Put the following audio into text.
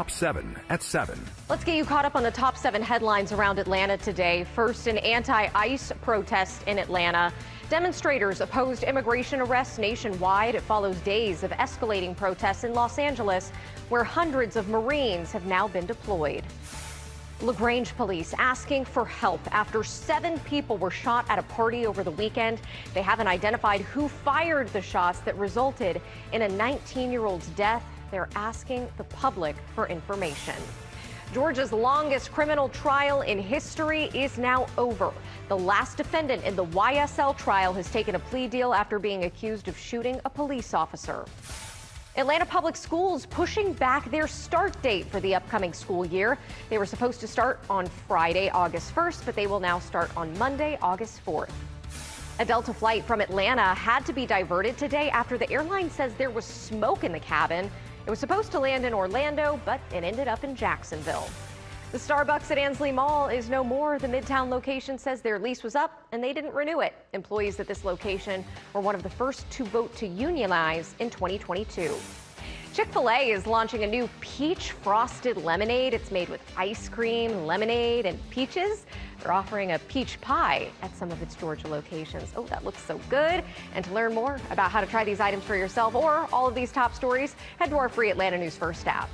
Top 7 at 7. Let's get you caught up on the top 7 headlines around Atlanta today. First, an anti-ICE protest in Atlanta. Demonstrators opposed immigration arrests nationwide. It follows days of escalating protests in Los Angeles, where hundreds of Marines have now been deployed. Grange police asking for help after 7 people were shot at a party over the weekend. They haven't identified who fired the shots that resulted in a 19-year-old's death. They're asking the public for information. Georgia's longest criminal trial in history is now over. The last defendant in the YSL trial has taken a plea deal after being accused of shooting a police officer. Atlanta Public Schools pushing back their start date for the upcoming school year. They were supposed to start on Friday, August 1st, but they will now start on Monday, August 4th. A Delta flight from Atlanta had to be diverted today after the airline says there was smoke in the cabin. It was supposed to land in Orlando, but it ended up in Jacksonville. The Starbucks at Ansley Mall is no more. The Midtown location says their lease was up and they didn't renew it. Employees at this location were one of the first to vote to unionize in 2022. ChickfilA is launching a new peach frosted lemonade. It's made with ice cream, lemonade, and peaches. They're offering a peach pie at some of its Georgia locations. Oh, that looks so good. And to learn more about how to try these items for yourself or all of these top stories, head to our free Atlanta News First app.